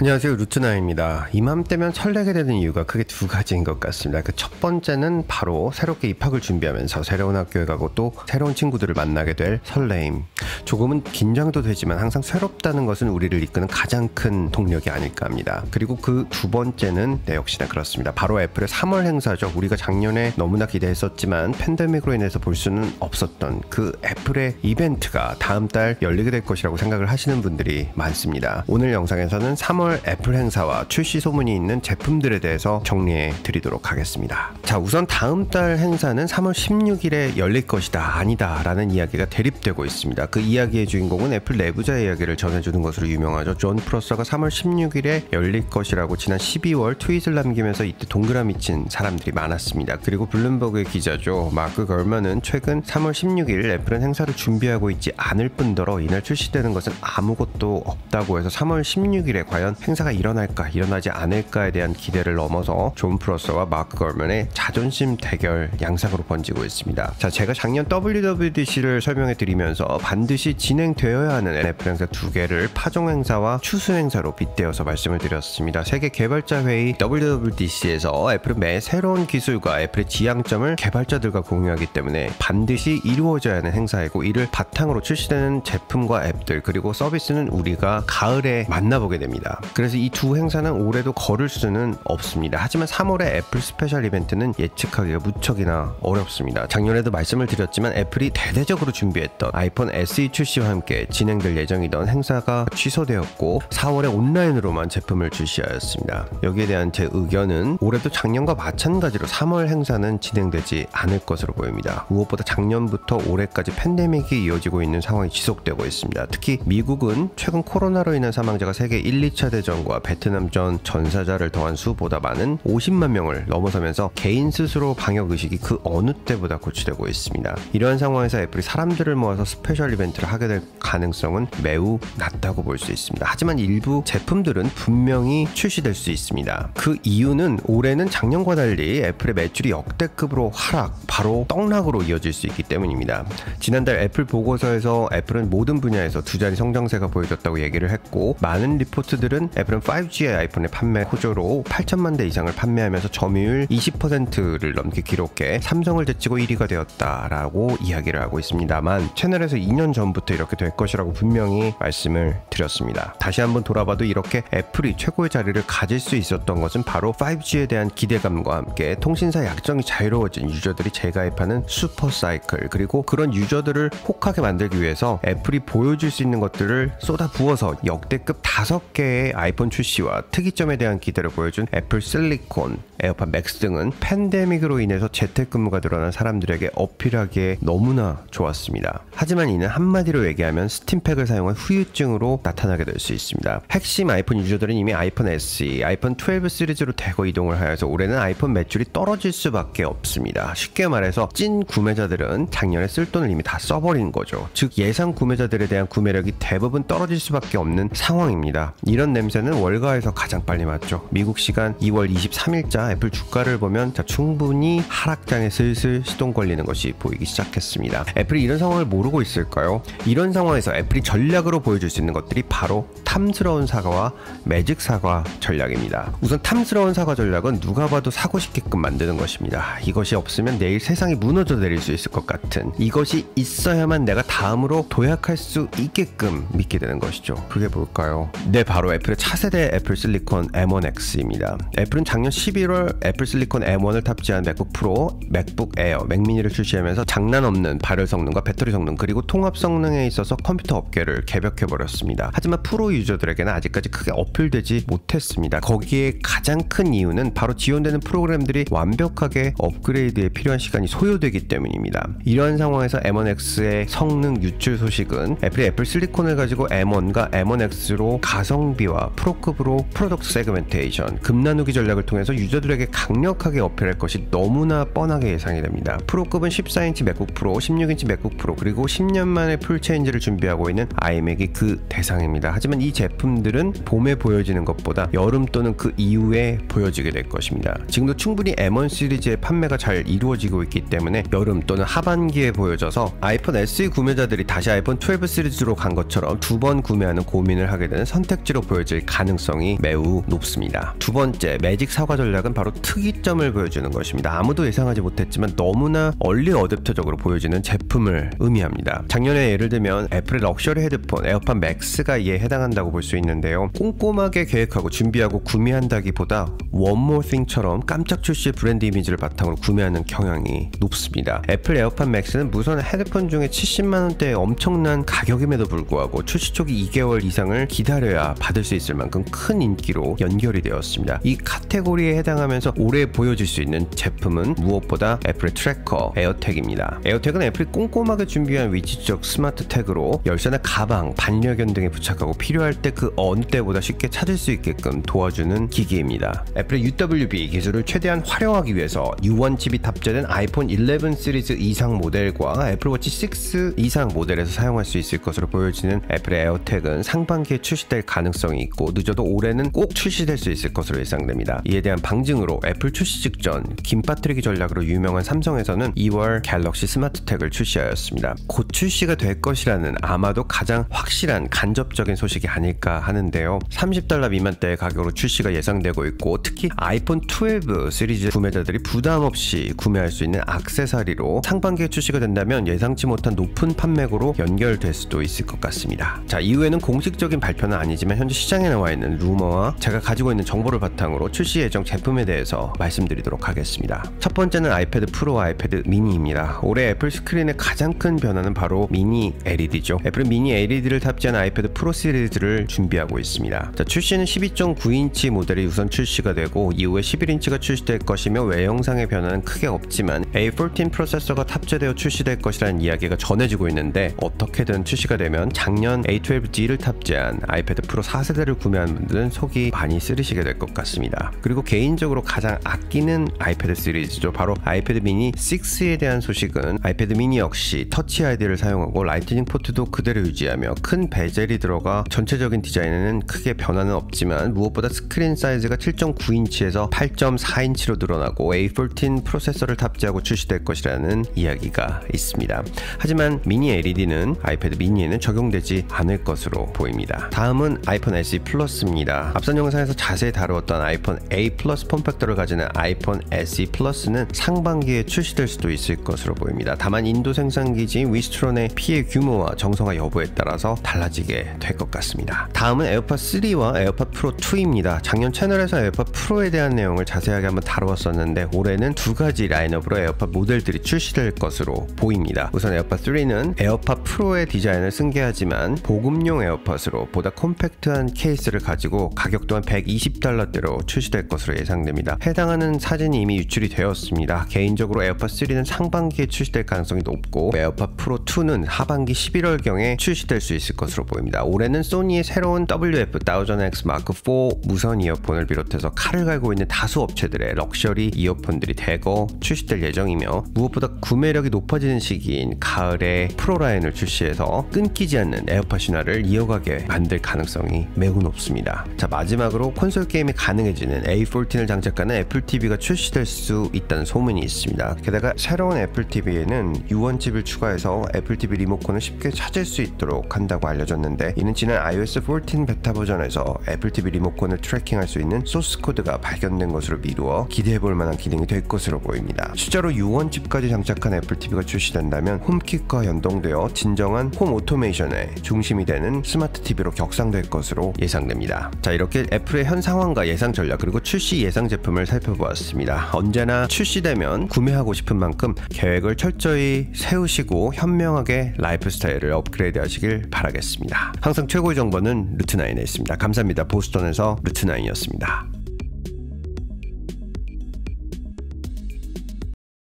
안녕하세요, 루트나입니다. 이맘때면 설레게 되는 이유가 크게 두 가지인 것 같습니다. 그 첫 번째는 바로 새롭게 입학을 준비하면서 새로운 학교에 가고 또 새로운 친구들을 만나게 될 설레임. 조금은 긴장도 되지만 항상 새롭다는 것은 우리를 이끄는 가장 큰 동력이 아닐까 합니다. 그리고 그 두 번째는 역시나 그렇습니다. 바로 애플의 3월 행사죠. 우리가 작년에 너무나 기대했었지만 팬데믹으로 인해서 볼 수는 없었던 그 애플의 이벤트가 다음 달 열리게 될 것이라고 생각을 하시는 분들이 많습니다. 오늘 영상에서는 3월 애플 행사와 출시 소문이 있는 제품들에 대해서 정리해 드리도록 하겠습니다. 자, 우선 다음 달 행사는 3월 16일에 열릴 것이다, 아니다 라는 이야기가 대립되고 있습니다. 그 이야기의 주인공은 애플 내부자의 이야기를 전해주는 것으로 유명하죠. 존 프로서가 3월 16일에 열릴 것이라고 지난 12월 트윗을 남기면서 이때 동그라미 친 사람들이 많았습니다. 그리고 블룸버그의 기자죠, 마크 걸먼은 최근 3월 16일 애플은 행사를 준비하고 있지 않을 뿐더러 이날 출시되는 것은 아무것도 없다고 해서 3월 16일에 과연 행사가 일어날까 일어나지 않을까에 대한 기대를 넘어서 존 프로서와 마크 걸먼의 자존심 대결 양상으로 번지고 있습니다. 자, 제가 작년 WWDC를 설명해 드리면서 반드시 진행되어야 하는 애플 행사 두 개를 파종 행사와 추수 행사로 빗대어서 말씀을 드렸습니다. 세계 개발자 회의 WWDC에서 애플은 매 새로운 기술과 애플의 지향점을 개발자들과 공유하기 때문에 반드시 이루어져야 하는 행사이고, 이를 바탕으로 출시되는 제품과 앱들 그리고 서비스는 우리가 가을에 만나보게 됩니다. 그래서 이 두 행사는 올해도 거를 수는 없습니다. 하지만 3월의 애플 스페셜 이벤트는 예측하기가 무척이나 어렵습니다. 작년에도 말씀을 드렸지만 애플이 대대적으로 준비했던 아이폰 SE 출시와 함께 진행될 예정이던 행사가 취소되었고 4월에 온라인으로만 제품을 출시하였습니다. 여기에 대한 제 의견은 올해도 작년과 마찬가지로 3월 행사는 진행되지 않을 것으로 보입니다. 무엇보다 작년부터 올해까지 팬데믹이 이어지고 있는 상황이 지속되고 있습니다. 특히 미국은 최근 코로나로 인한 사망자가 세계 1, 2차 대전과 베트남전 전사자를 더한 수보다 많은 50만 명을 넘어서면서 개인 스스로 방역의식이 그 어느 때보다 고취되고 있습니다. 이러한 상황에서 애플이 사람들을 모아서 스페셜 이벤트를 하게 될 가능성은 매우 낮다고 볼 수 있습니다. 하지만 일부 제품들은 분명히 출시될 수 있습니다. 그 이유는 올해는 작년과 달리 애플의 매출이 역대급으로 하락, 바로 떡락으로 이어질 수 있기 때문입니다. 지난달 애플 보고서에서 애플은 모든 분야에서 두 자리 성장세가 보여줬다고 얘기를 했고, 많은 리포트들은 애플은 5G의 아이폰의 판매 호조로 8천만 대 이상을 판매하면서 점유율 20%를 넘게 기록해 삼성을 제치고 1위가 되었다라고 이야기를 하고 있습니다만, 채널에서 2년 전부터 이렇게 될 것이라고 분명히 말씀을 드렸습니다. 다시 한번 돌아봐도 이렇게 애플이 최고의 자리를 가질 수 있었던 것은 바로 5G에 대한 기대감과 함께 통신사 약정이 자유로워진 유저들이 재가입하는 슈퍼사이클, 그리고 그런 유저들을 혹하게 만들기 위해서 애플이 보여줄 수 있는 것들을 쏟아부어서 역대급 5개의 아이폰 출시와 특이점에 대한 기대를 보여준 애플 실리콘, 에어팟 맥스 등은 팬데믹으로 인해서 재택근무가 늘어난 사람들에게 어필하기에 너무나 좋았습니다. 하지만 이는 한마디로 얘기하면 스팀팩을 사용한 후유증으로 나타나게 될 수 있습니다. 핵심 아이폰 유저들은 이미 아이폰 SE, 아이폰 12 시리즈로 대거 이동을 하여서 올해는 아이폰 매출이 떨어질 수밖에 없습니다. 쉽게 말해서 찐 구매자들은 작년에 쓸 돈을 이미 다 써버린 거죠. 즉 예상 구매자들에 대한 구매력이 대부분 떨어질 수밖에 없는 상황입니다. 이런 냄새는 월가에서 가장 빨리 맡죠. 미국 시간 2월 23일자 애플 주가를 보면 충분히 하락장에 슬슬 시동 걸리는 것이 보이기 시작했습니다. 애플이 이런 상황을 모르고 있을까요? 이런 상황에서 애플이 전략으로 보여줄 수 있는 것들이 바로 탐스러운 사과와 매직 사과 전략입니다. 우선 탐스러운 사과 전략은 누가 봐도 사고 싶게끔 만드는 것입니다. 이것이 없으면 내일 세상이 무너져 내릴 수 있을 것 같은, 이것이 있어야만 내가 다음으로 도약할 수 있게끔 믿게 되는 것이죠. 그게 뭘까요? 네, 바로 애플의 차세대 애플 실리콘 M1X입니다. 애플은 작년 11월 애플 실리콘 M1을 탑재한 맥북 프로, 맥북 에어, 맥미니를 출시하면서 장난 없는 발열 성능과 배터리 성능 그리고 통합 성능에 있어서 컴퓨터 업계를 개벽해버렸습니다. 하지만 프로 유저들에게는 아직까지 크게 어필되지 못했습니다. 거기에 가장 큰 이유는 바로 지원되는 프로그램들이 완벽하게 업그레이드에 필요한 시간이 소요되기 때문입니다. 이러한 상황에서 M1X의 성능 유출 소식은 애플이 애플 실리콘을 가지고 M1과 M1X로 가성비와 프로급으로 프로덕트 세그멘테이션, 금나누기 전략을 통해서 유저들에게 강력하게 어필할 것이 너무나 뻔하게 예상이 됩니다. 프로급은 14인치 맥북 프로, 16인치 맥북 프로, 그리고 10년 만에 풀체인지를 준비하고 있는 아이맥이 그 대상입니다. 하지만 이 제품들은 봄에 보여지는 것보다 여름 또는 그 이후에 보여지게 될 것입니다. 지금도 충분히 M1 시리즈의 판매가 잘 이루어지고 있기 때문에 여름 또는 하반기에 보여져서 아이폰 SE 구매자들이 다시 아이폰 12 시리즈로 간 것처럼 두 번 구매하는 고민을 하게 되는 선택지로 보여질 이루어질 가능성이 매우 높습니다. 두 번째, 매직 사과 전략은 바로 특이점을 보여주는 것입니다. 아무도 예상하지 못했지만 너무나 얼리 어댑터적으로 보여지는 제품을 의미합니다. 작년에 예를 들면 애플의 럭셔리 헤드폰 에어팟 맥스가 이에 해당한다고 볼 수 있는데요. 꼼꼼하게 계획하고 준비하고 구매한다기보다 One More Thing처럼 깜짝 출시의 브랜드 이미지를 바탕으로 구매하는 경향이 높습니다. 애플 에어팟 맥스는 무선 헤드폰 중에 70만원대의 엄청난 가격임에도 불구하고 출시 초기 2개월 이상을 기다려야 받을 수 있을 만큼 큰 인기로 연결이 되었습니다. 이 카테고리에 해당하면서 올해 보여줄 수 있는 제품은 무엇보다 애플의 트래커 에어택입니다. 에어택은 애플이 꼼꼼하게 준비한 위치적 스마트 태그로 열쇠나 가방, 반려견 등에 부착하고 필요할 때 그 어느 때보다 쉽게 찾을 수 있게끔 도와주는 기기입니다. 애플의 UWB 기술을 최대한 활용하기 위해서 U1 칩이 탑재된 아이폰 11 시리즈 이상 모델과 애플워치 6 이상 모델에서 사용할 수 있을 것으로 보여지는 애플의 에어택은 상반기에 출시될 가능성이 있고 늦어도 올해는 꼭 출시될 수 있을 것으로 예상됩니다. 이에 대한 방증으로 애플 출시 직전 김빠뜨리기 전략으로 유명한 삼성에서는 2월 갤럭시 스마트택을 출시하였습니다. 곧 출시가 될 것이라는 아마도 가장 확실한 간접적인 소식이 아닐까 하는데요. $30 미만대의 가격으로 출시가 예상되고 있고 특히 아이폰 12 시리즈 구매자들이 부담 없이 구매할 수 있는 액세서리로 상반기에 출시가 된다면 예상치 못한 높은 판매고로 연결될 수도 있을 것 같습니다. 자, 이후에는 공식적인 발표는 아니지만 현재 시장에 나와 있는 루머와 제가 가지고 있는 정보를 바탕으로 출시 예정 제품에 대해서 말씀드리도록 하겠습니다. 첫 번째는 아이패드 프로와 아이패드 미니입니다. 올해 애플 스크린의 가장 큰 변화는 바로 미니 LED죠. 애플은 미니 LED를 탑재한 아이패드 프로 시리즈를 준비하고 있습니다. 자, 출시는 12.9인치 모델이 우선 출시가 되고 이후에 11인치가 출시될 것이며 외형상의 변화는 크게 없지만 A14 프로세서가 탑재되어 출시될 것이라는 이야기가 전해지고 있는데 어떻게든 출시가 되면 작년 A12G를 탑재한 아이패드 프로 4세대를 구매한 분들은 속이 많이 쓰리시게 될 것 같습니다. 그리고 개인적으로 가장 아끼는 아이패드 시리즈죠. 바로 아이패드 미니 6에 대한 소식은 아이패드 미니 역시 터치 아이디를 사용하고 라이트닝 포트도 그대로 유지하며 큰 베젤이 들어가 전체적인 디자인에는 크게 변화는 없지만 무엇보다 스크린 사이즈가 7.9인치에서 8.4인치로 늘어나고 A14 프로세서를 탑재하고 출시될 것이라는 이야기가 있습니다. 하지만 미니 LED는 아이패드 미니에는 적용되지 않을 것으로 보입니다. 다음은 아이폰 SE 플러스입니다. 앞선 영상에서 자세히 다루었던 아이폰 A 플러스 폼팩터를 가지는 아이폰 SE 플러스는 상반기에 출시될 수도 있을 것으로 보입니다. 다만 인도 생산기지인 위스트론의 피해 규모와 정성화 여부에 따라서 달라지게 될 것 같습니다. 다음은 에어팟 3와 에어팟 프로 2입니다. 작년 채널에서 에어팟 프로에 대한 내용을 자세하게 한번 다루었었는데 올해는 두 가지 라인업으로 에어팟 모델들이 출시될 것으로 보입니다. 우선 에어팟 3는 에어팟 프로의 디자인을 승계하지만 보급용 에어팟으로 보다 콤팩트한 케이스를 가지고 가격 또한 $120대로 출시될 것으로 예상됩니다. 해당하는 사진이 이미 유출이 되었습니다. 개인적으로 에어팟 3는 상반기에 출시될 가능성이 높고 에어팟 프로 2는 하반기 11월경에 출시될 수 있을 것으로 보입니다. 올해는 소니의 새로운 WF-1000X M4 무선 이어폰을 비롯해서 칼을 갈고 있는 다수 업체들의 럭셔리 이어폰들이 대거 출시될 예정이며 무엇보다 구매력이 높아지는 시기인 가을에 프로 라인을 출시해서 끊기지 않는 에어팟 신화를 이어가게 만들 가능성이 매우 높습니다. 자, 마지막으로 콘솔 게임이 가능해지는 A14을 장착하는 애플 TV가 출시될 수 있다는 소문이 있습니다. 게다가 새로운 애플 TV에는 U1 칩을 추가해서 애플 TV 리모컨을 쉽게 찾을 수 있도록 한다고 알려졌는데 이는 지난 iOS 14 베타 버전에서 애플 TV 리모컨을 트래킹할 수 있는 소스 코드가 발견된 것으로 미루어 기대해볼 만한 기능이 될 것으로 보입니다. 실제로 U1 칩까지 장착한 애플 TV가 출시된다면 홈킷과 연동되어 진정한 홈 오토메이션의 중심이 되는 스마트 TV로 격상될 것으로 예상됩니다. 자, 이렇게 애플의 현 상황과 예상 전략 그리고 출시 예상 제품을 살펴보았습니다. 언제나 출시되면 구매하고 싶은 만큼 계획을 철저히 세우시고 현명하게 라이프 스타일을 업그레이드 하시길 바라겠습니다. 항상 최고의 정보는 루트9에 있습니다. 감사합니다. 보스턴에서 루트9이었습니다.